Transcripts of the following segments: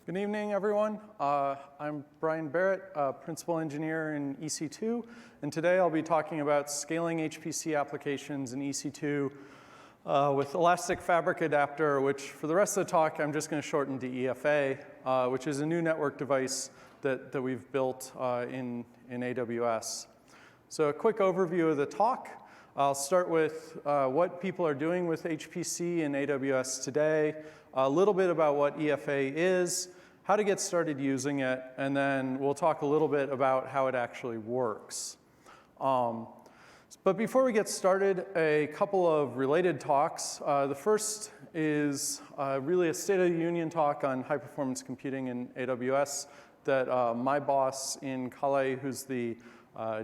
Good evening, everyone. I'm Brian Barrett, Principal Engineer in EC2, and today I'll be talking about scaling HPC applications in EC2 with Elastic Fabric Adapter, which for the rest of the talk, I'm just going to shorten to EFA, which is a new network device that we've built in AWS. So a quick overview of the talk. I'll start with what people are doing with HPC in AWS today, a little bit about what EFA is, how to get started using it, and then we'll talk a little bit about how it actually works. But before we get started, a couple of related talks. The first is really a State of the Union talk on high-performance computing in AWS that my boss in Calais, who's the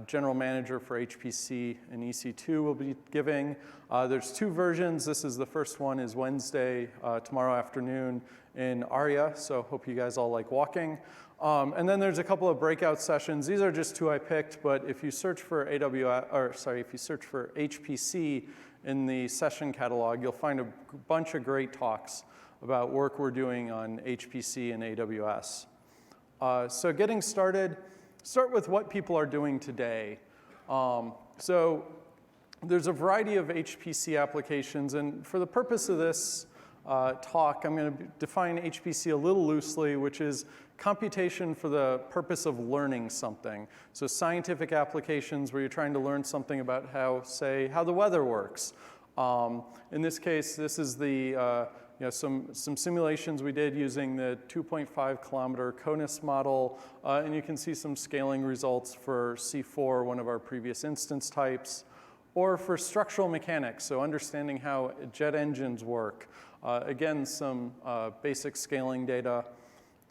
general manager for HPC and EC2 will be giving. There's two versions. This is the first one is Wednesday, tomorrow afternoon in Aria, so hope you guys all like walking. And then there's a couple of breakout sessions. These are just two I picked, but if you search for if you search for HPC in the session catalog, you'll find a bunch of great talks about work we're doing on HPC and AWS. So getting started, start with what people are doing today. So there's a variety of HPC applications, and for the purpose of this talk, I'm going to define HPC a little loosely, which is computation for the purpose of learning something. So scientific applications where you're trying to learn something about how the weather works. In this case, this is the some simulations we did using the 2.5 kilometer CONUS model, and you can see some scaling results for C4, one of our previous instance types, or for structural mechanics, so understanding how jet engines work. Again, some basic scaling data,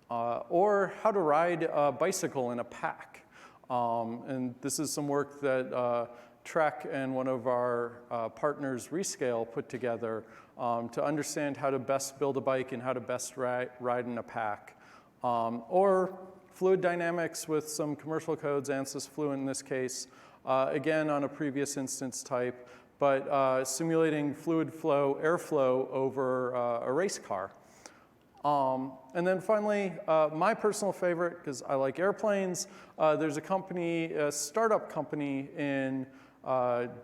or how to ride a bicycle in a pack. And this is some work that Trek and one of our partners, Rescale, put together to understand how to best build a bike and how to best ride in a pack. Or fluid dynamics with some commercial codes, ANSYS Fluent in this case, again on a previous instance type, but simulating fluid flow, airflow over a race car. And then finally, my personal favorite, because I like airplanes, there's a company, a startup company in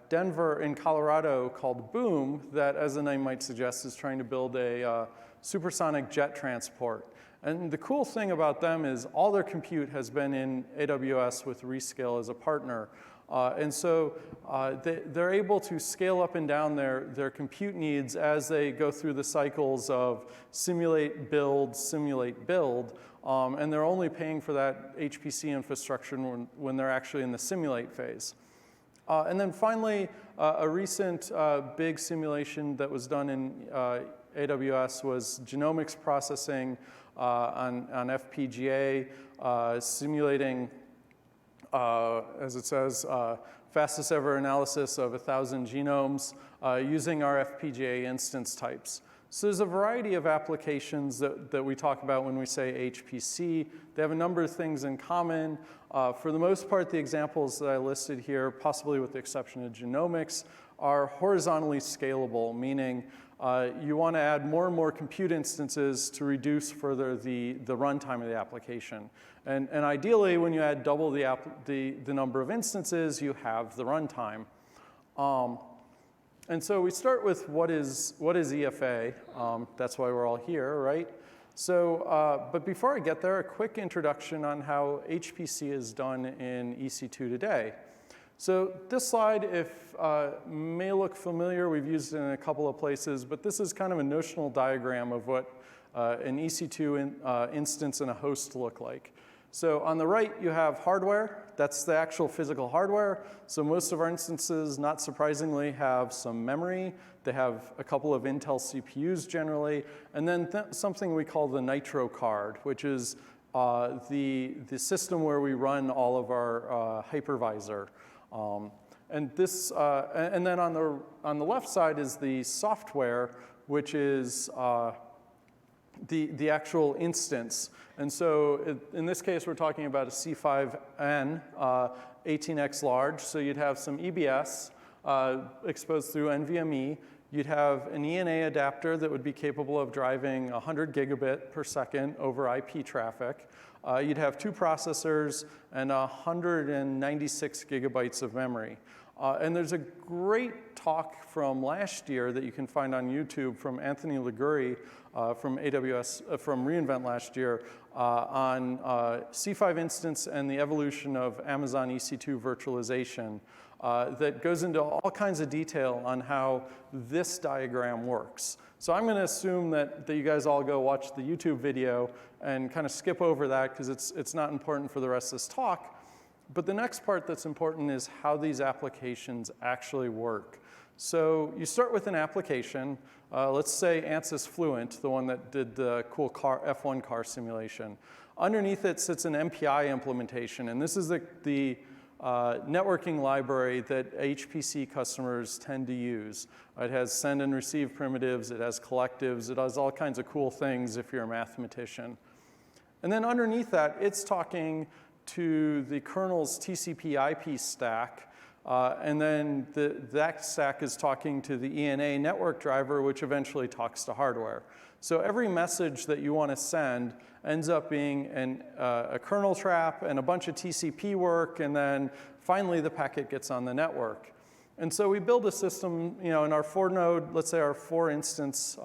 Denver in Colorado called Boom that, as the name might suggest, is trying to build a supersonic jet transport. And the cool thing about them is all their compute has been in AWS with Rescale as a partner. And so they're able to scale up and down their compute needs as they go through the cycles of simulate, build, and they're only paying for that HPC infrastructure when they're actually in the simulate phase. And then finally, a recent big simulation that was done in AWS was genomics processing on FPGA, simulating, as it says, fastest ever analysis of 1,000 genomes using our FPGA instance types. So there's a variety of applications that we talk about when we say HPC. They have a number of things in common. For the most part, the examples that I listed here, possibly with the exception of genomics, are horizontally scalable, meaning you want to add more and more compute instances to reduce further the runtime of the application. And ideally, when you add double the number of instances, you have the runtime. And so we start with what is EFA. That's why we're all here, right? So, but before I get there, a quick introduction on how HPC is done in EC2 today. So this slide, may look familiar. We've used it in a couple of places, but this is kind of a notional diagram of what an EC2 instance and a host look like. So on the right, you have hardware. That's the actual physical hardware. So most of our instances, not surprisingly, have some memory. They have a couple of Intel CPUs generally, and then something we call the Nitro card, which is the system where we run all of our hypervisor. And then on the left side is the software, which is the actual instance. And so in this case, we're talking about a C5N, 18x large. So you'd have some EBS exposed through NVMe. You'd have an ENA adapter that would be capable of driving 100 gigabit per second over IP traffic. You'd have 2 processors and 196 gigabytes of memory. And there's a great talk from last year that you can find on YouTube from Anthony Liguri from AWS, from reInvent last year, on C5 instance and the evolution of Amazon EC2 virtualization that goes into all kinds of detail on how this diagram works. So I'm going to assume that you guys all go watch the YouTube video and kind of skip over that because it's not important for the rest of this talk. But the next part that's important is how these applications actually work. So you start with an application. Let's say ANSYS Fluent, the one that did the cool F1 car simulation. Underneath it sits an MPI implementation, and this is the networking library that HPC customers tend to use. It has send and receive primitives, it has collectives, it has all kinds of cool things if you're a mathematician. And then underneath that, it's talking to the kernel's TCP IP stack, and then that stack is talking to the ENA network driver, which eventually talks to hardware. So every message that you want to send ends up being a kernel trap and a bunch of TCP work, and then finally the packet gets on the network. And so we build a system, in our 4-node, let's say our 4-instance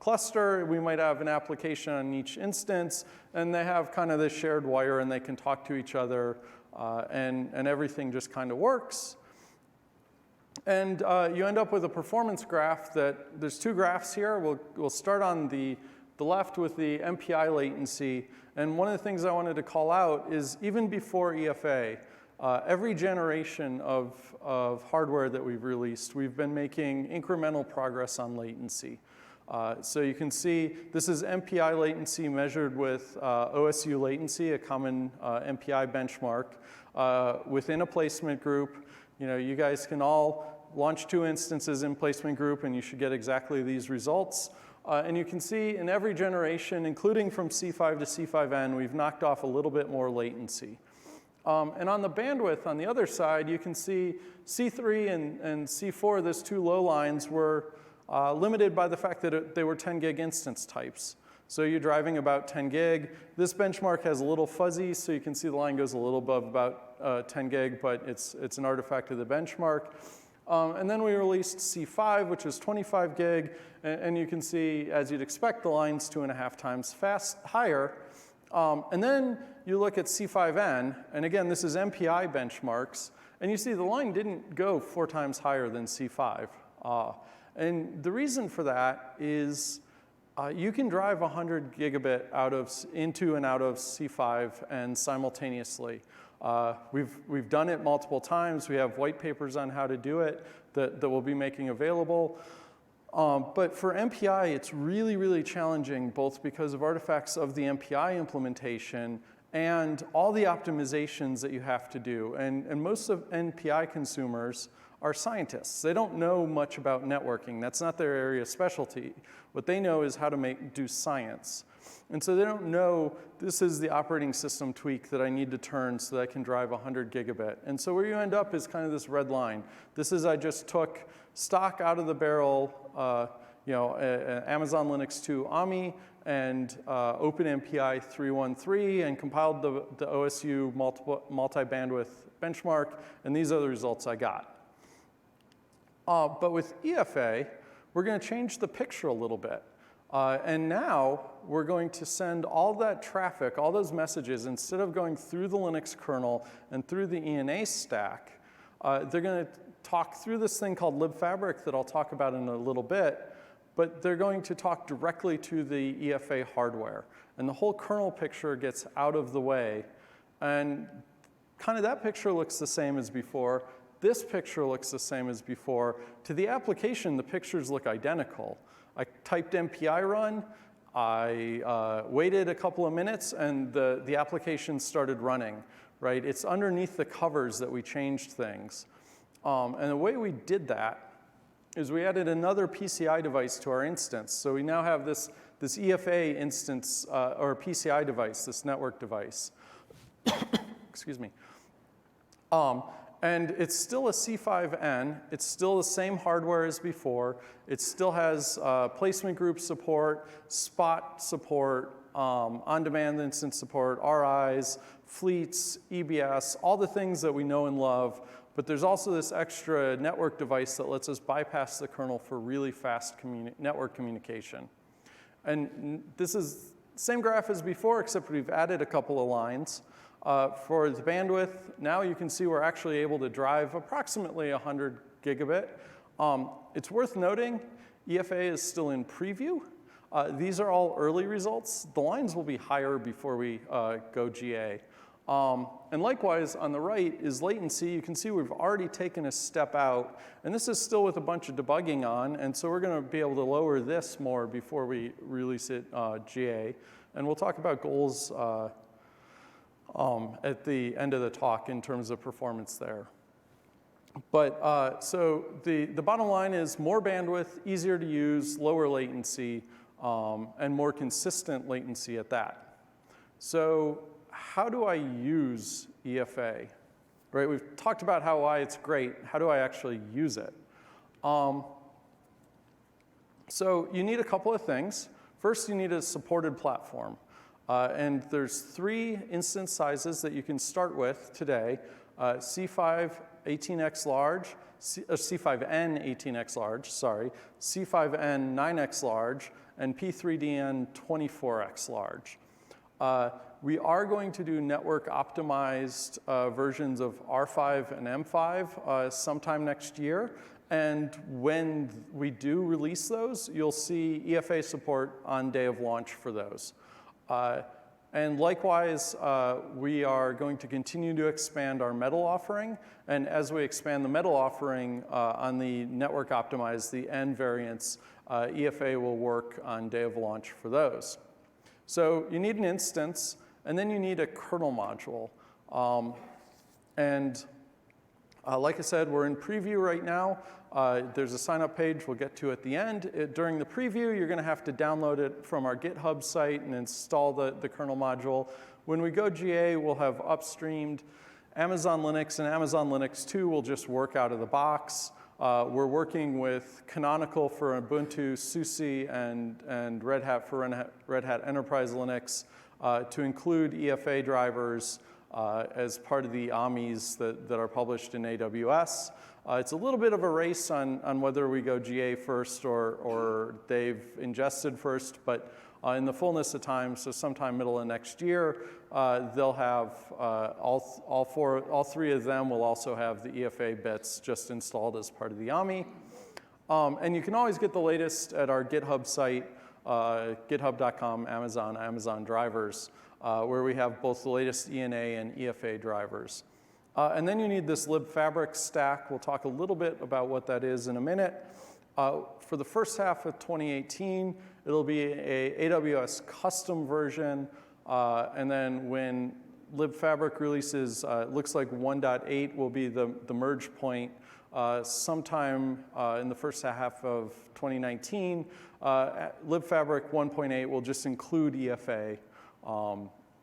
cluster, we might have an application on each instance, and they have kind of this shared wire, and they can talk to each other, and everything just kind of works. And you end up with a performance graph that, there's 2 graphs here. We'll start on the left with the MPI latency. And one of the things I wanted to call out is even before EFA, every generation of hardware that we've released, we've been making incremental progress on latency. So you can see this is MPI latency measured with OSU latency, a common MPI benchmark, within a placement group. You guys can all launch 2 instances in placement group, and you should get exactly these results. And you can see in every generation, including from C5 to C5N, we've knocked off a little bit more latency. And on the bandwidth, on the other side, you can see C3 and C4, those 2 low lines, were limited by the fact that they were 10 gig instance types. So you're driving about 10 gig. This benchmark has a little fuzzy, so you can see the line goes a little above about 10 gig, but it's an artifact of the benchmark. And then we released C5, which is 25 gig, and you can see, as you'd expect, the line's 2.5 times higher. And then you look at C5N, and again, this is MPI benchmarks, and you see the line didn't go 4 times higher than C5. And the reason for that is you can drive 100 gigabit into and out of C5 and simultaneously. We've done it multiple times. We have white papers on how to do it that we'll be making available. But for MPI, it's really, really challenging, both because of artifacts of the MPI implementation and all the optimizations that you have to do. And most of MPI consumers are scientists. They don't know much about networking. That's not their area of specialty. What they know is how to do science. And so they don't know, this is the operating system tweak that I need to turn so that I can drive 100 gigabit. And so where you end up is kind of this red line. This is, I just took stock out of the barrel, Amazon Linux 2 AMI and OpenMPI 3.1.3 and compiled the OSU multi-bandwidth benchmark, and these are the results I got. But with EFA, we're going to change the picture a little bit. And now we're going to send all that traffic, all those messages, instead of going through the Linux kernel and through the ENA stack, they're going to talk through this thing called Libfabric that I'll talk about in a little bit, but they're going to talk directly to the EFA hardware. And the whole kernel picture gets out of the way. And kind of that picture looks the same as before. This picture looks the same as before. To the application, the pictures look identical. I typed MPI run, I waited a couple of minutes, and the application started running, right? It's underneath the covers that we changed things. And the way we did that is we added another PCI device to our instance. So we now have this EFA instance, or PCI device, this network device. Excuse me. And it's still a C5N. It's still the same hardware as before. It still has placement group support, spot support, on-demand instance support, RIs, fleets, EBS, all the things that we know and love. But there's also this extra network device that lets us bypass the kernel for really fast network communication. And this is the same graph as before, except we've added a couple of lines. For the bandwidth, now you can see we're actually able to drive approximately 100 gigabit. It's worth noting, EFA is still in preview. These are all early results. The lines will be higher before we go GA. And likewise, on the right is latency. You can see we've already taken a step out. And this is still with a bunch of debugging on. And so we're going to be able to lower this more before we release it GA. And we'll talk about goals at the end of the talk in terms of performance there. But so the bottom line is more bandwidth, easier to use, lower latency, and more consistent latency at that. So how do I use EFA? Right, we've talked about why it's great. How do I actually use it? So you need a couple of things. First, you need a supported platform. And there's 3 instance sizes that you can start with today. C5 18x large, C5N 18x large, sorry, C5N 9x large, and P3DN 24x large. We are going to do network optimized versions of R5 and M5 sometime next year. And when we do release those, you'll see EFA support on day of launch for those. And likewise, we are going to continue to expand our metal offering. And as we expand the metal offering on the network optimized, the N variants, EFA will work on day of launch for those. So you need an instance, and then you need a kernel module. Like I said, we're in preview right now. There's a sign-up page we'll get to at the end. During the preview, you're going to have to download it from our GitHub site and install the kernel module. When we go GA, we'll have upstreamed Amazon Linux, and Amazon Linux 2 will just work out of the box. We're working with Canonical for Ubuntu, SUSE, and Red Hat for Red Hat Enterprise Linux to include EFA drivers as part of the AMIs that are published in AWS. It's a little bit of a race on whether we go GA first or they've ingested first, but in the fullness of time, so sometime middle of next year, they'll have all 3 of them will also have the EFA bits just installed as part of the AMI. And you can always get the latest at our GitHub site, github.com, Amazon drivers, where we have both the latest ENA and EFA drivers. And then you need this Libfabric stack. We'll talk a little bit about what that is in a minute. For the first half of 2018, it'll be a AWS custom version. And then when Libfabric releases, it looks like 1.8 will be the merge point sometime in the first half of 2019. Libfabric 1.8 will just include EFA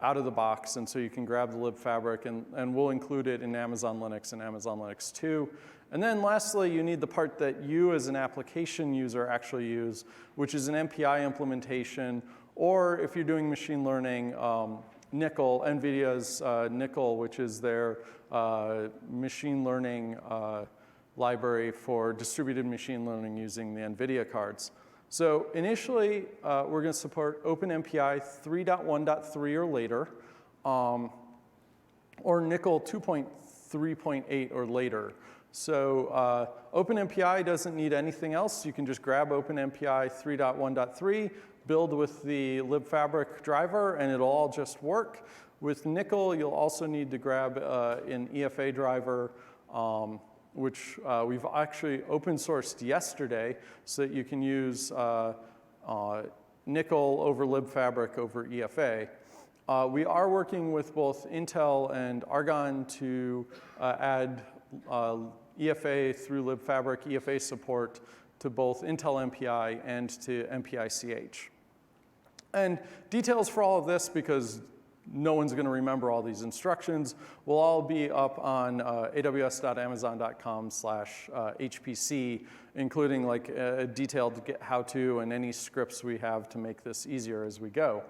out of the box, and so you can grab the Libfabric, and we'll include it in Amazon Linux and Amazon Linux 2. And then lastly, you need the part that you as an application user actually use, which is an MPI implementation, or if you're doing machine learning, NCCL, NVIDIA's NCCL, which is their machine learning library for distributed machine learning using the NVIDIA cards. So initially, we're going to support OpenMPI 3.1.3 or later, or NCCL 2.3.8 or later. So OpenMPI doesn't need anything else. You can just grab OpenMPI 3.1.3, build with the Libfabric driver, and it'll all just work. With NCCL, you'll also need to grab an EFA driver, which we've actually open sourced yesterday, so that you can use NCCL over Libfabric over EFA. We are working with both Intel and Argonne to add EFA through Libfabric EFA support to both Intel MPI and to MPI-CH. And details for all of this, because no one's going to remember all these instructions, will all be up on aws.amazon.com/HPC, including like a detailed how-to and any scripts we have to make this easier as we go.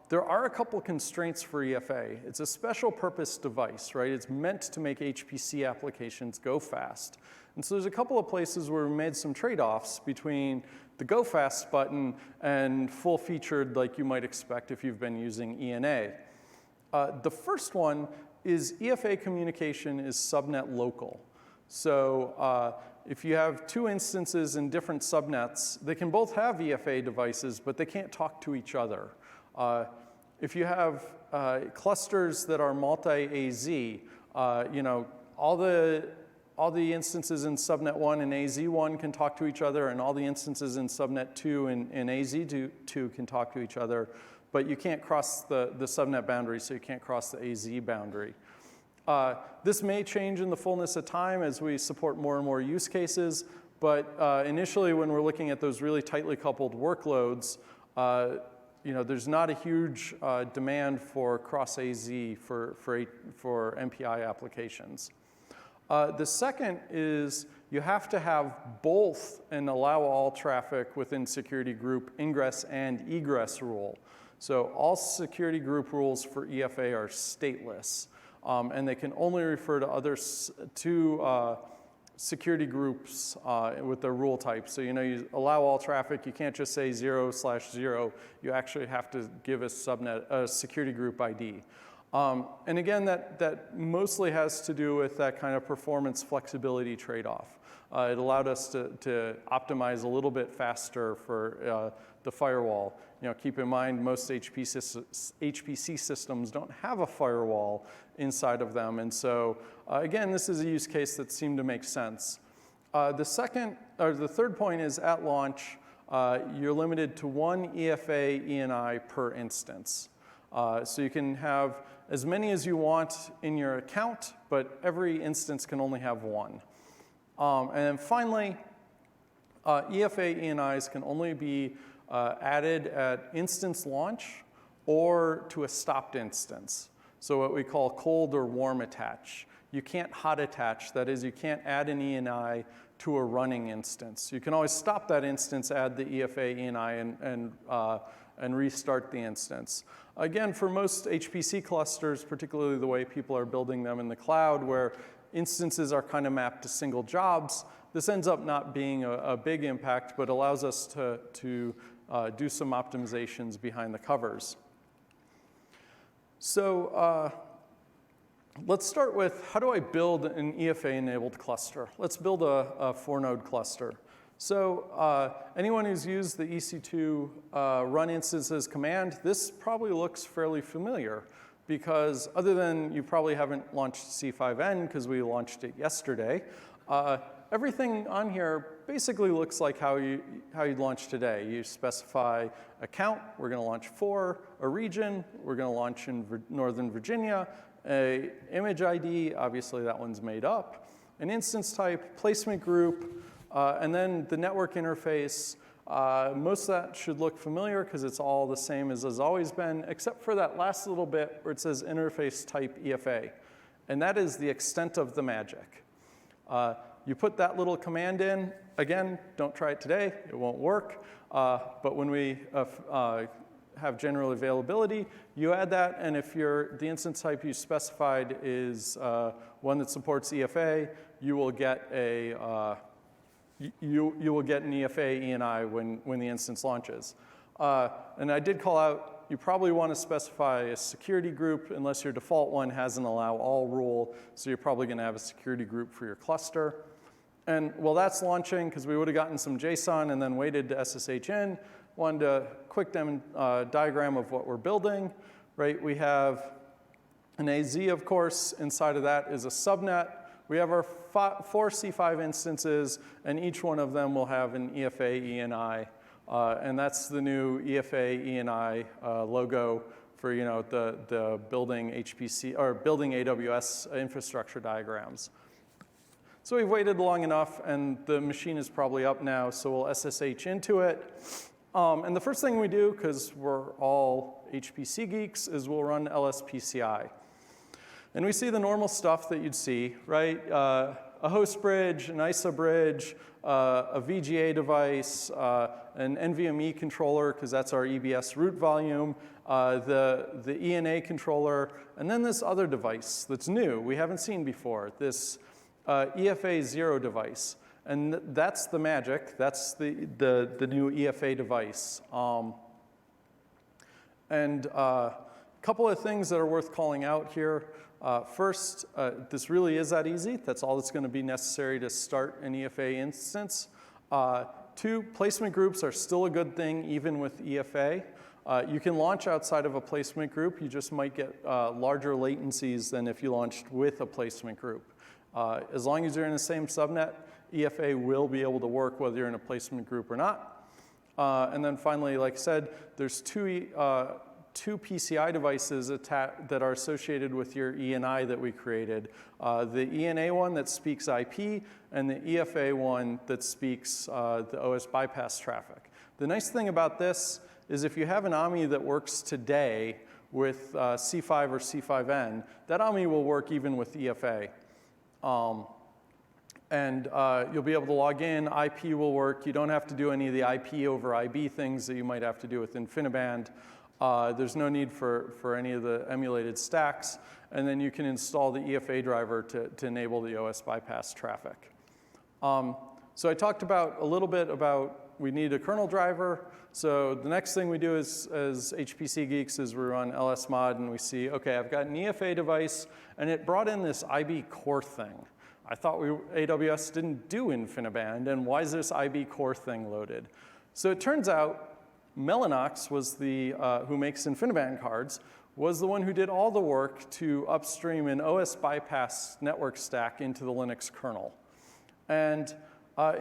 There are a couple constraints for EFA. It's a special purpose device, right? It's meant to make HPC applications go fast. And so there's a couple of places where we made some trade-offs between the go fast button and full-featured like you might expect if you've been using ENA. The first one is EFA communication is subnet local. So if you have two instances in different subnets, they can both have EFA devices, but they can't talk to each other. If you have clusters that are multi-AZ, all the instances in subnet 1 and AZ1 can talk to each other, and all the instances in subnet 2 and AZ2 can talk to each other, but you can't cross the subnet boundary, so you can't cross the AZ boundary. This may change in the fullness of time as we support more and more use cases, but initially when we're looking at those really tightly coupled workloads, there's not a huge demand for cross-AZ for MPI applications. The second is you have to have both an allow all traffic within security group ingress and egress rule. So all security group rules for EFA are stateless, and they can only refer to security groups with their rule type. So you allow all traffic, you can't just say 0/0. You actually have to give a security group ID. And again, that mostly has to do with that kind of performance flexibility trade-off. It allowed us to optimize a little bit faster for the firewall. Keep in mind most HPC systems don't have a firewall inside of them, and so again, this is a use case that seemed to make sense. The third point is at launch, you're limited to one EFA ENI per instance. So you can have as many as you want in your account, but every instance can only have one. And then finally, EFA ENIs can only be added at instance launch or to a stopped instance. So what we call cold or warm attach. You can't hot attach. That is, you can't add an ENI to a running instance. You can always stop that instance, add the EFA ENI, and restart the instance. Again, for most HPC clusters, particularly the way people are building them in the cloud, where instances are kind of mapped to single jobs, this ends up not being a big impact, but allows us to do some optimizations behind the covers. So let's start with how do I build an EFA-enabled cluster? Let's build a 4-node cluster. So anyone who's used the EC2 run instances command, this probably looks fairly familiar because other than you probably haven't launched C5N because we launched it yesterday, everything on here basically looks like how you'd launch today. You specify a count, we're going to launch 4, a region, we're going to launch in Northern Virginia, a image ID, obviously that one's made up, an instance type, placement group, and then the network interface. Most of that should look familiar because it's all the same as has always been, except for that last little bit where it says interface type EFA. And that is the extent of the magic. You put that little command in. Again, don't try it today. It won't work. But when we have general availability, you add that. And if the instance type you specified is one that supports EFA, you will get an EFA ENI when the instance launches. And I did call out, you probably want to specify a security group unless your default one has an allow all rule. So you're probably going to have a security group for your cluster. And while that's launching, because we would have gotten some JSON and then waited to SSH in, wanted a quick diagram of what we're building. Right? We have an AZ, of course. Inside of that is a subnet. We have our 4 C5 instances, and each one of them will have an EFA ENI. And that's the new EFA ENI logo for the building HPC or building AWS infrastructure diagrams. So we've waited long enough, and the machine is probably up now, so we'll SSH into it. And the first thing we do, because we're all HPC geeks is we'll run LSPCI. And we see the normal stuff that you'd see, right? A host bridge, an ISA bridge, a VGA device, an NVMe controller, because that's our EBS root volume, the ENA controller, and then this other device that's new, we haven't seen before, this EFA-0 device. And that's the magic. That's the new EFA device. And a couple of things that are worth calling out here. First, this really is that easy. That's all that's going to be necessary to start an EFA instance. Two, placement groups are still a good thing, even with EFA. You can launch outside of a placement group. You just might get larger latencies than if you launched with a placement group. As long as you're in the same subnet, EFA will be able to work whether you're in a placement group or not. And then finally, like I said, there's two PCI devices that are associated with your ENI that we created. The ENA one that speaks IP, and the EFA one that speaks the OS bypass traffic. The nice thing about this is if you have an AMI that works today with C5 or C5N, that AMI will work even with EFA. And you'll be able to log in, IP will work. You don't have to do any of the IP over IB things that you might have to do with InfiniBand. There's no need for any of the emulated stacks. And then you can install the EFA driver to enable the OS bypass traffic. So I talked about a little bit about we need a kernel driver. So the next thing we do as HPC geeks is we run lsmod and we see, OK, I've got an EFA device, and it brought in this IB core thing. I thought AWS didn't do InfiniBand, and why is this IB core thing loaded? So it turns out Mellanox was who makes InfiniBand cards, was the one who did all the work to upstream an OS bypass network stack into the Linux kernel. And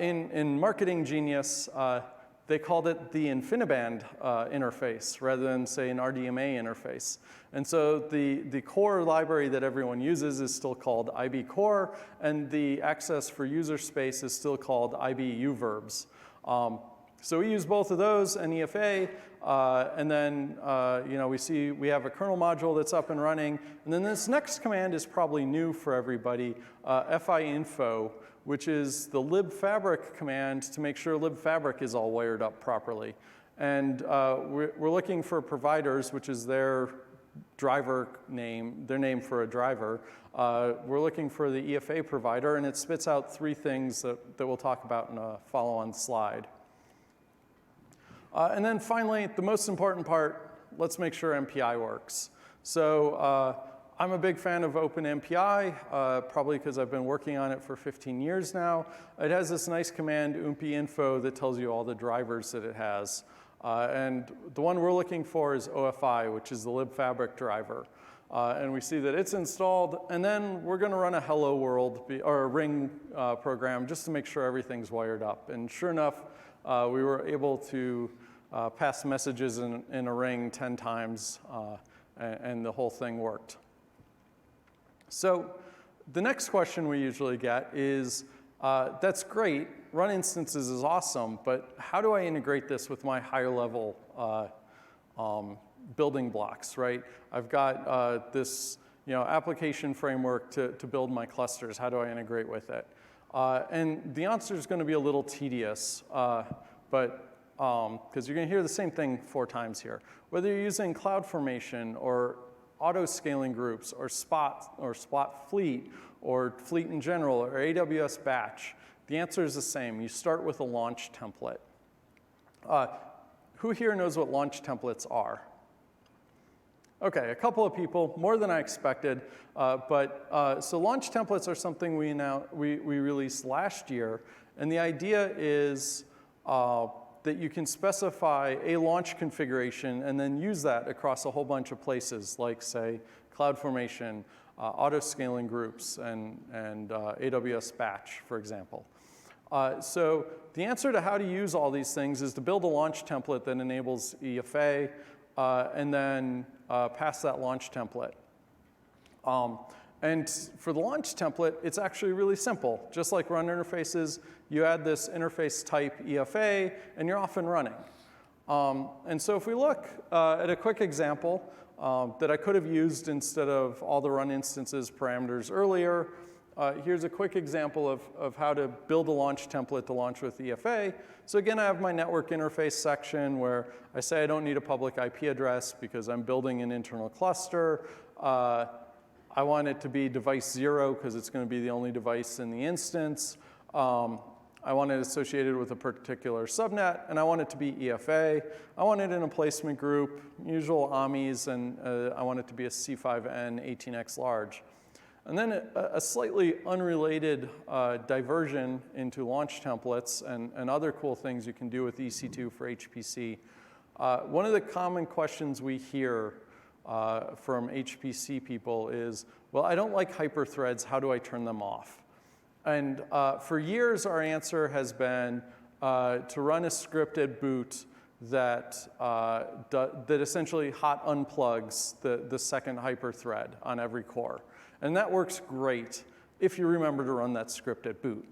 in marketing genius, they called it the InfiniBand interface rather than, say, an RDMA interface. And so the core library that everyone uses is still called IB core, and the access for user space is still called IB uverbs. So we use both of those and EFA, and then we have a kernel module that's up and running. And then this next command is probably new for everybody, FI-info, which is the Libfabric command to make sure Libfabric is all wired up properly. And we're looking for providers, which is their driver name, their name for a driver. We're looking for the EFA provider, and it spits out three things that we'll talk about in a follow-on slide. And then finally, the most important part, let's make sure MPI works. So I'm a big fan of OpenMPI, probably because I've been working on it for 15 years now. It has this nice command, umpi-info, that tells you all the drivers that it has. And the one we're looking for is OFI, which is the Libfabric driver. And we see that it's installed. And then we're going to run a hello world or a ring program just to make sure everything's wired up. And sure enough, we were able to pass messages in a ring 10 times, and the whole thing worked. So the next question we usually get is, that's great, run instances is awesome, but how do I integrate this with my higher level building blocks, right? I've got this application framework to build my clusters. How do I integrate with it? And the answer is going to be a little tedious, but because you're going to hear the same thing 4 times here. Whether you're using CloudFormation or auto-scaling groups or Spot Fleet or Fleet in general or AWS Batch, the answer is the same. You start with a launch template. Who here knows what launch templates are? OK, a couple of people, more than I expected. So launch templates are something we released last year. And the idea is that you can specify a launch configuration and then use that across a whole bunch of places, like, say, CloudFormation, auto-scaling groups, and AWS Batch, for example. So the answer to how to use all these things is to build a launch template that enables EFA, and then pass that launch template. And for the launch template, it's actually really simple. Just like run interfaces, you add this interface type EFA, and you're off and running. And so if we look at a quick example that I could have used instead of all the run instances parameters earlier, here's a quick example of how to build a launch template to launch with EFA. So again, I have my network interface section where I say I don't need a public IP address because I'm building an internal cluster. I want it to be device 0 because it's going to be the only device in the instance. I want it associated with a particular subnet, and I want it to be EFA. I want it in a placement group, usual AMIs, and I want it to be a C5N 18x large. And then a slightly unrelated diversion into launch templates and other cool things you can do with EC2 for HPC. One of the common questions we hear from HPC people is, well, I don't like hyperthreads, how do I turn them off? And for years, our answer has been to run a scripted boot that essentially hot unplugs the second hyperthread on every core. And that works great if you remember to run that scripted boot.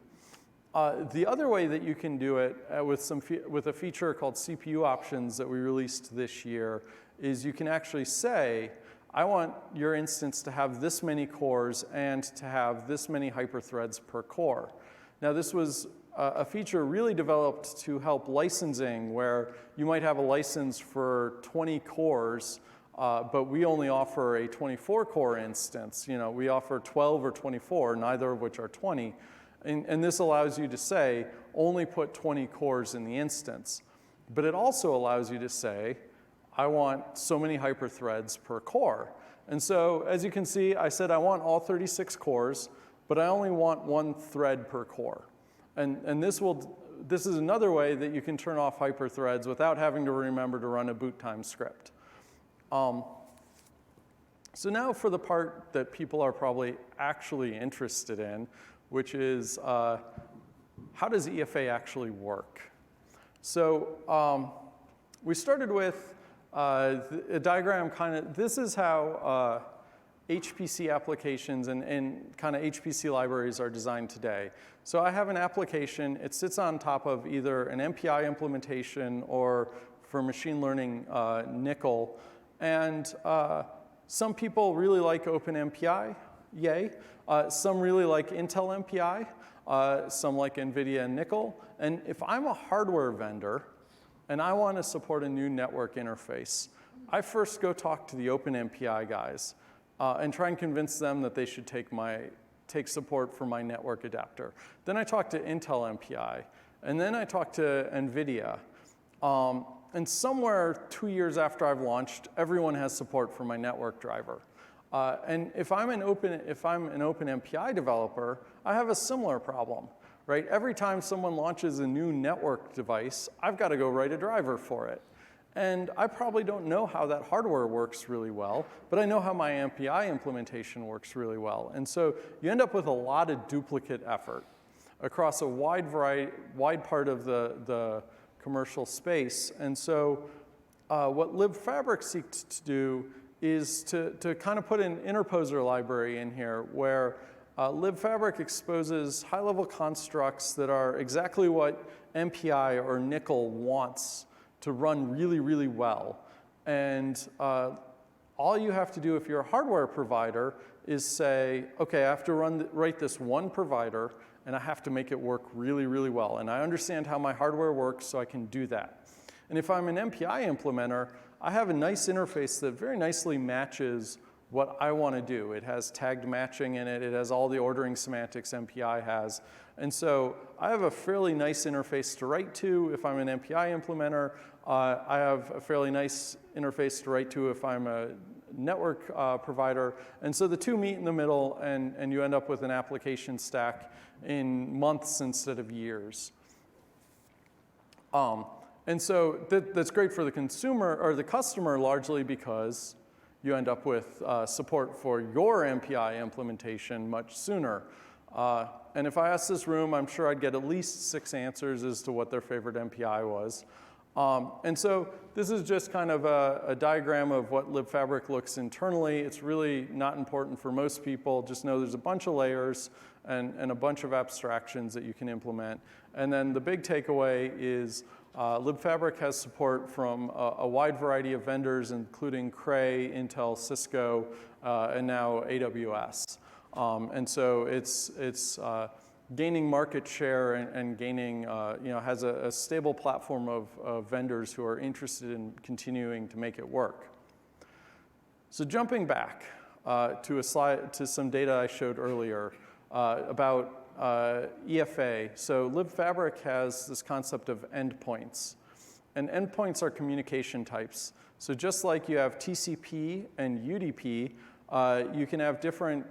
The other way that you can do it with a feature called CPU options that we released this year is you can actually say, I want your instance to have this many cores and to have this many hyperthreads per core. Now, this was a feature really developed to help licensing, where you might have a license for 20 cores, but we only offer a 24-core instance. You know, we offer 12 or 24, neither of which are 20. And this allows you to say, only put 20 cores in the instance. But it also allows you to say, I want so many hyperthreads per core. And so, as you can see, I said I want all 36 cores, but I only want one thread per core. And this is another way that you can turn off hyperthreads without having to remember to run a boot time script. So now for the part that people are probably actually interested in, which is how does EFA actually work? So we started with a diagram this is how HPC applications and kind of HPC libraries are designed today. So I have an application, it sits on top of either an MPI implementation or for machine learning NCL. And some people really like OpenMPI, yay. Some really like Intel MPI, some like NVIDIA and NCL. And if I'm a hardware vendor, and I want to support a new network interface, I first go talk to the OpenMPI guys and try and convince them that they should take support for my network adapter. Then I talk to Intel MPI, and then I talk to NVIDIA. And somewhere 2 years after I've launched, everyone has support for my network driver. And if I'm an OpenMPI developer, I have a similar problem. Right? Every time someone launches a new network device, I've got to go write a driver for it. And I probably don't know how that hardware works really well, but I know how my MPI implementation works really well. And so you end up with a lot of duplicate effort across a wide part of the commercial space. And so what Libfabric seeks to do is to kind of put an interposer library in here where Libfabric exposes high-level constructs that are exactly what MPI or NCL wants to run really, really well. And all you have to do if you're a hardware provider is say, OK, I have to write this one provider, and I have to make it work really, really well. And I understand how my hardware works, so I can do that. And if I'm an MPI implementer, I have a nice interface that very nicely matches what I want to do. It has tagged matching in it. It has all the ordering semantics MPI has. And so I have a fairly nice interface to write to if I'm an MPI implementer. I have a fairly nice interface to write to if I'm a network provider. And so the two meet in the middle, and you end up with an application stack in months instead of years. And so that's great for the consumer or the customer largely because you end up with support for your MPI implementation much sooner. And if I asked this room, I'm sure I'd get at least 6 answers as to what their favorite MPI was. And so this is just kind of a diagram of what Libfabric looks internally. It's really not important for most people. Just know there's a bunch of layers and a bunch of abstractions that you can implement. And then the big takeaway is Libfabric has support from a wide variety of vendors, including Cray, Intel, Cisco, and now AWS. And so it's gaining market share and gaining, has a stable platform of vendors who are interested in continuing to make it work. So jumping back to some data I showed earlier about EFA. So Libfabric has this concept of endpoints. And endpoints are communication types. So just like you have TCP and UDP, you can have different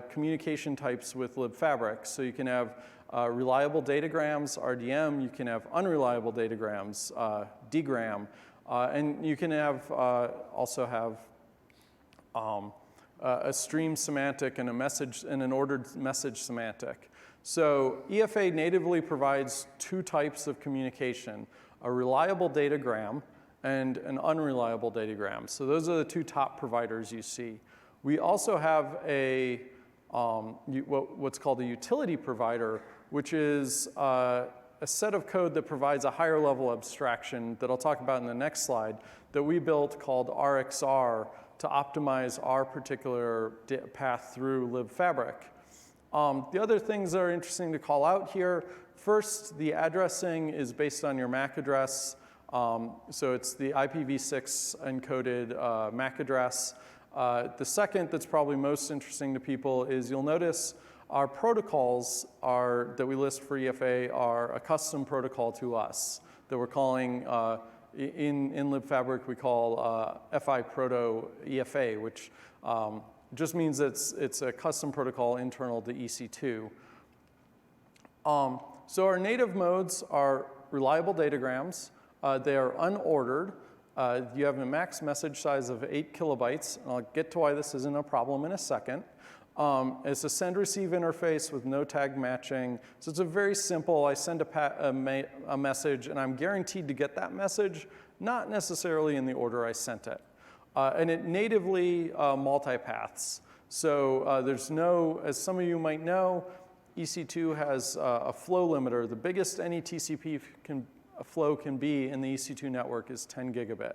communication types with Libfabric. So you can have reliable datagrams, RDM. You can have unreliable datagrams, DGram. And you can have also have a stream semantic and a message and an ordered message semantic. So EFA natively provides two types of communication, a reliable datagram and an unreliable datagram. So those are the two top providers you see. We also have what's called a utility provider, which is a set of code that provides a higher level abstraction that I'll talk about in the next slide that we built called RxR to optimize our particular path through Libfabric. The other things that are interesting to call out here, first, the addressing is based on your MAC address. So it's the IPv6 encoded MAC address. The second that's probably most interesting to people is you'll notice our protocols that we list for EFA are a custom protocol to us that we're calling, in Libfabric, we call FI Proto EFA, which just means it's a custom protocol internal to EC2. So our native modes are reliable datagrams. They are unordered. You have a max message size of 8 kilobytes. And I'll get to why this isn't a problem in a second. It's a send-receive interface with no tag matching. So it's a very simple, I send a message, and I'm guaranteed to get that message, not necessarily in the order I sent it. And it natively multipaths. So there's no, as some of you might know, EC2 has a flow limiter. The biggest any TCP flow can be in the EC2 network is 10 gigabit.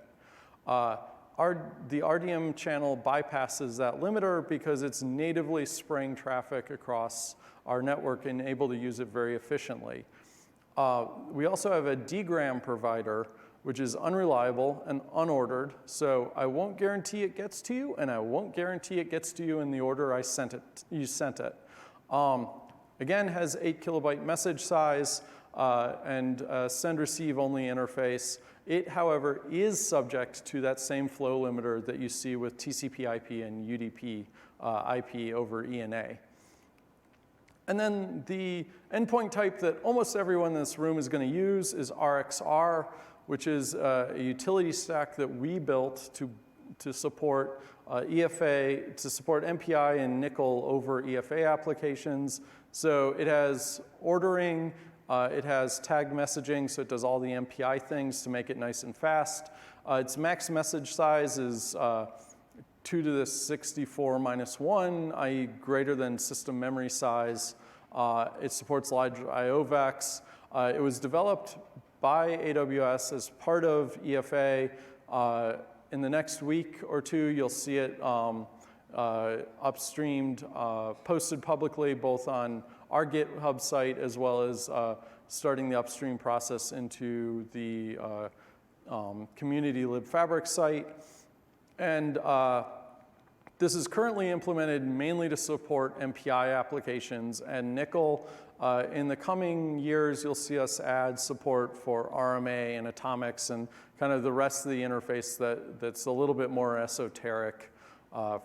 The RDM channel bypasses that limiter because it's natively spraying traffic across our network and able to use it very efficiently. We also have a DGram provider, which is unreliable and unordered. So I won't guarantee it gets to you, and I won't guarantee it gets to you in the order you sent it. Again, has 8 kilobyte message size and send-receive only interface. It, however, is subject to that same flow limiter that you see with TCP IP and UDP IP over ENA. And then the endpoint type that almost everyone in this room is going to use is RxR, which is a utility stack that we built to support EFA, to support MPI and nickel over EFA applications. So it has ordering, it has tagged messaging, so it does all the MPI things to make it nice and fast. Its max message size is 2 to the 64 minus 1, i.e. greater than system memory size. It supports large I/O VEX. It was developed by AWS as part of EFA. In the next week or two, you'll see it upstreamed, posted publicly, both on our GitHub site as well as starting the upstream process into the community Libfabric site. And this is currently implemented mainly to support MPI applications and nickel. In the coming years, you'll see us add support for RMA and atomics and kind of the rest of the interface that's a little bit more esoteric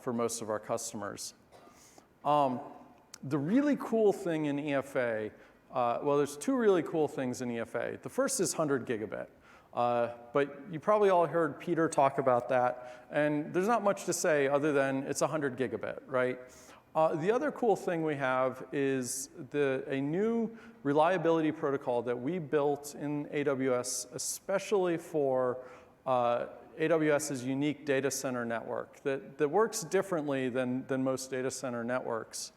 for most of our customers. The really cool thing in EFA, well, there's two really cool things in EFA. The first is 100 gigabit. But you probably all heard Peter talk about that, and there's not much to say other than it's 100 gigabit, right? The other cool thing we have is a new reliability protocol that we built in AWS, especially for AWS's unique data center network that works differently than most data center networks.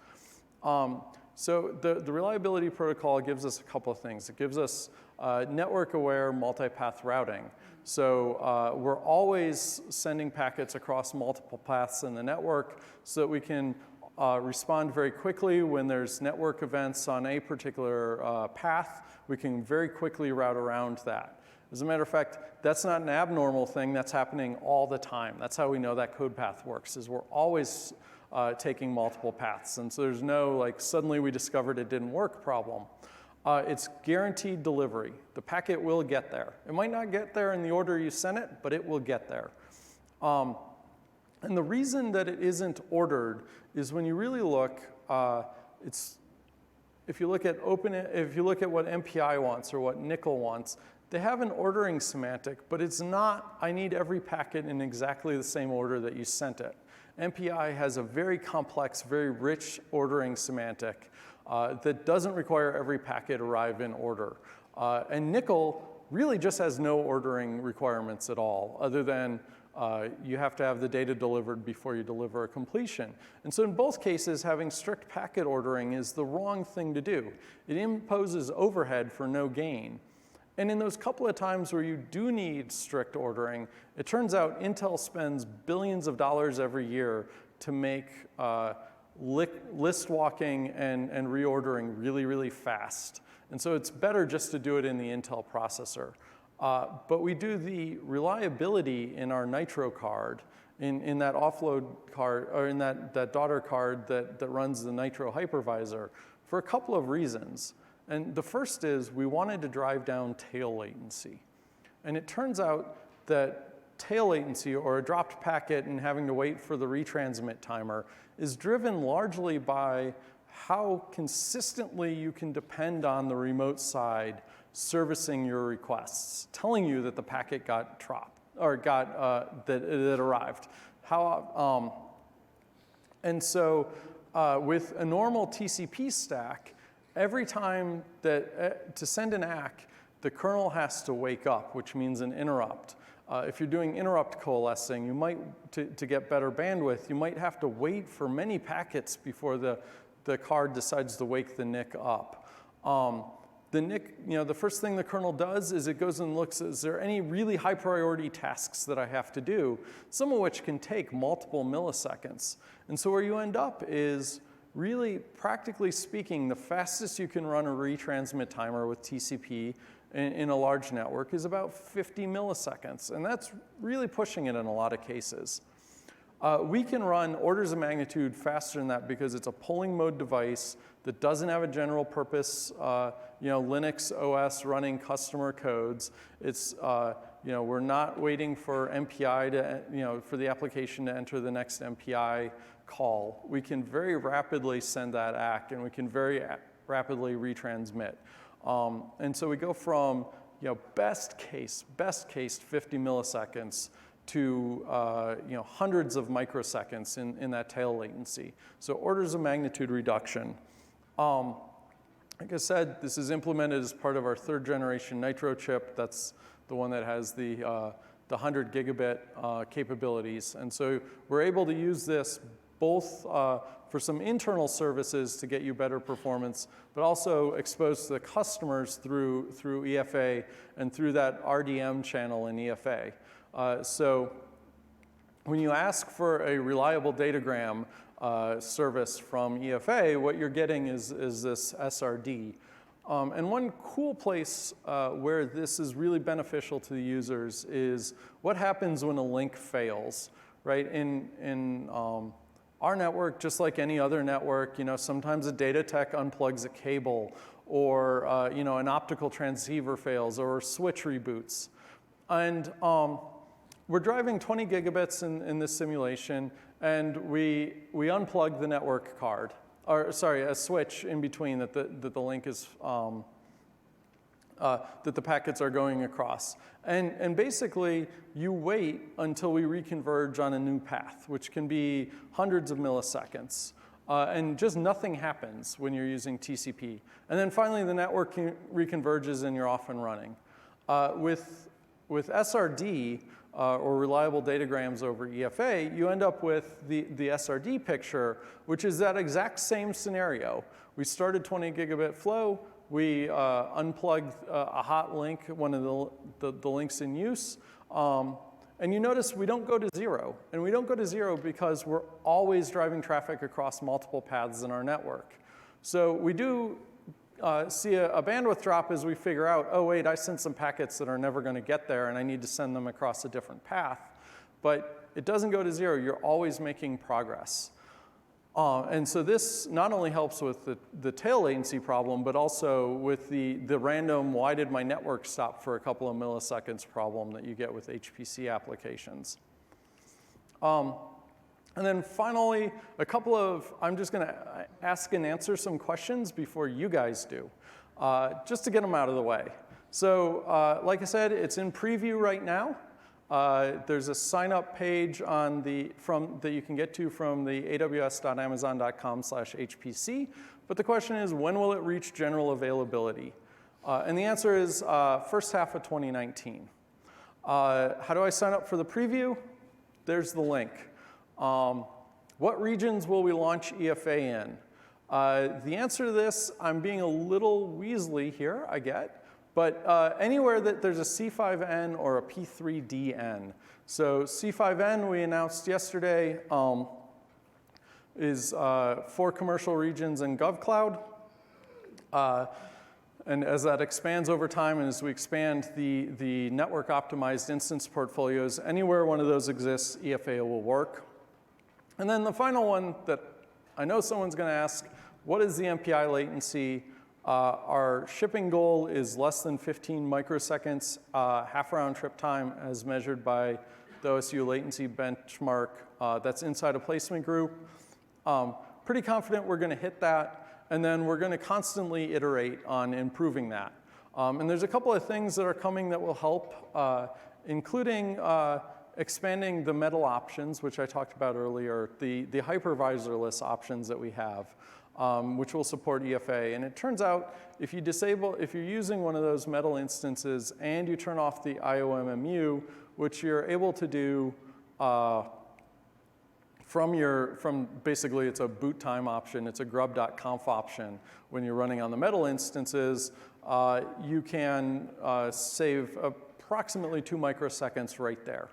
So the reliability protocol gives us a couple of things. It gives us network-aware multipath routing. So we're always sending packets across multiple paths in the network so that we can respond very quickly when there's network events on a particular path. We can very quickly route around that. As a matter of fact, that's not an abnormal thing. That's happening all the time. That's how we know that code path works, is we're always taking multiple paths. And so there's no, like, suddenly we discovered it didn't work problem. It's guaranteed delivery. The packet will get there. It might not get there in the order you sent it, but it will get there. And the reason that it isn't ordered is when you really look, if you look at what MPI wants or what Nickel wants, they have an ordering semantic, but it's not, I need every packet in exactly the same order that you sent it. MPI has a very complex, very rich ordering semantic that doesn't require every packet arrive in order. And Nickel really just has no ordering requirements at all, other than you have to have the data delivered before you deliver a completion. And so in both cases, having strict packet ordering is the wrong thing to do. It imposes overhead for no gain. And in those couple of times where you do need strict ordering, it turns out Intel spends billions of dollars every year to make list walking and reordering really, really fast. And so it's better just to do it in the Intel processor. But we do the reliability in our Nitro card, in that offload card, or in that daughter card that runs the Nitro hypervisor, for a couple of reasons. And the first is we wanted to drive down tail latency. And it turns out that tail latency, or a dropped packet and having to wait for the retransmit timer, is driven largely by how consistently you can depend on the remote side servicing your requests, telling you that the packet got dropped, or that it arrived. And so with a normal TCP stack, every time that to send an ACK, the kernel has to wake up, which means an interrupt. If you're doing interrupt coalescing, you might, to get better bandwidth, you might have to wait for many packets before the card decides to wake the NIC up. The NIC, the first thing the kernel does is it goes and looks, is there any really high priority tasks that I have to do, some of which can take multiple milliseconds. And so where you end up is, really, practically speaking, the fastest you can run a retransmit timer with TCP in a large network is about 50 milliseconds. And that's really pushing it in a lot of cases. We can run orders of magnitude faster than that because it's a polling mode device that doesn't have a general purpose Linux OS running customer codes. It's we're not waiting for MPI to for the application to enter the next MPI call. We can very rapidly send that ACK, and we can very rapidly retransmit. And so we go from best case 50 milliseconds to hundreds of microseconds in that tail latency. So orders of magnitude reduction. Like I said, this is implemented as part of our 3rd generation Nitro chip. That's the one that has the 100 gigabit capabilities. And so we're able to use this both for some internal services to get you better performance, but also exposed to the customers through EFA and through that RDM channel in EFA. So when you ask for a reliable datagram service from EFA, what you're getting is this SRD. And one cool place where this is really beneficial to the users is what happens when a link fails, right? In our network, just like any other network, sometimes a data tech unplugs a cable, or an optical transceiver fails, or switch reboots. And we're driving 20 gigabits in this simulation, and we unplug the network card, or sorry, a switch in between that the link is that the packets are going across. And basically, you wait until we reconverge on a new path, which can be hundreds of milliseconds. And just nothing happens when you're using TCP. And then finally, the network reconverges and you're off and running. With SRD, or reliable datagrams over EFA, you end up with the SRD picture, which is that exact same scenario. We started 20 gigabit flow, we unplugged a hot link, one of the links in use. And you notice we don't go to 0. And we don't go to 0 because we're always driving traffic across multiple paths in our network. So we do see a bandwidth drop as we figure out, oh, wait, I sent some packets that are never going to get there, and I need to send them across a different path. But it doesn't go to 0. You're always making progress. And so this not only helps with the tail latency problem, but also with the random, why did my network stop for a couple of milliseconds problem that you get with HPC applications. And then finally, I'm just going to ask and answer some questions before you guys do, just to get them out of the way. So like I said, it's in preview right now. There's a sign-up page that you can get to from the aws.amazon.com/HPC. But the question is, when will it reach general availability? And the answer is first half of 2019. How do I sign up for the preview? There's the link. What regions will we launch EFA in? The answer to this, I'm being a little Weasley here, I get. But anywhere that there's a C5N or a P3DN. So C5N, we announced yesterday, is 4 commercial regions in GovCloud. And as that expands over time and as we expand the network optimized instance portfolios, anywhere one of those exists, EFA will work. And then the final one that I know someone's going to ask, what is the MPI latency? Our shipping goal is less than 15 microseconds, half round trip time as measured by the OSU latency benchmark that's inside a placement group. Pretty confident we're going to hit that, and then we're going to constantly iterate on improving that. And there's a couple of things that are coming that will help, including expanding the metal options, which I talked about earlier, the hypervisorless options that we have. Which will support EFA. And it turns out if you're using one of those metal instances and you turn off the IOMMU, which you're able to do from basically it's a boot time option, it's a grub.conf option. When you're running on the metal instances, you can save approximately 2 microseconds right there.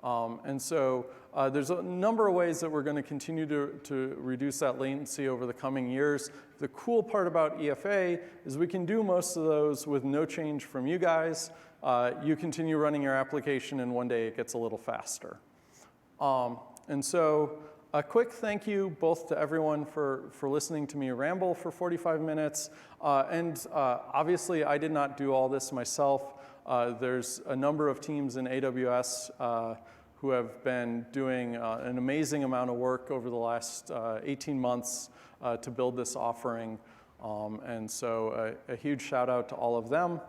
And so there's a number of ways that we're going to continue to reduce that latency over the coming years. The cool part about EFA is we can do most of those with no change from you guys. You continue running your application, and one day it gets a little faster. And so a quick thank you both to everyone for listening to me ramble for 45 minutes. Obviously, I did not do all this myself. There's a number of teams in AWS who have been doing an amazing amount of work over the last 18 months to build this offering. And so a huge shout out to all of them.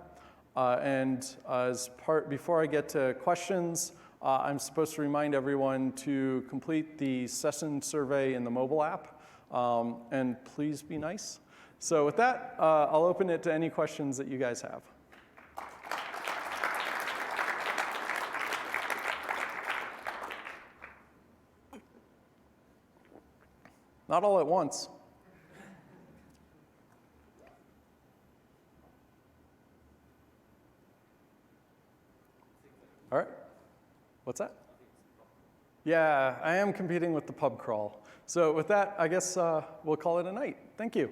Before I get to questions, I'm supposed to remind everyone to complete the session survey in the mobile app. And please be nice. So with that, I'll open it to any questions that you guys have. Not all at once. All right. What's that? Yeah, I am competing with the pub crawl. So with that, I guess we'll call it a night. Thank you.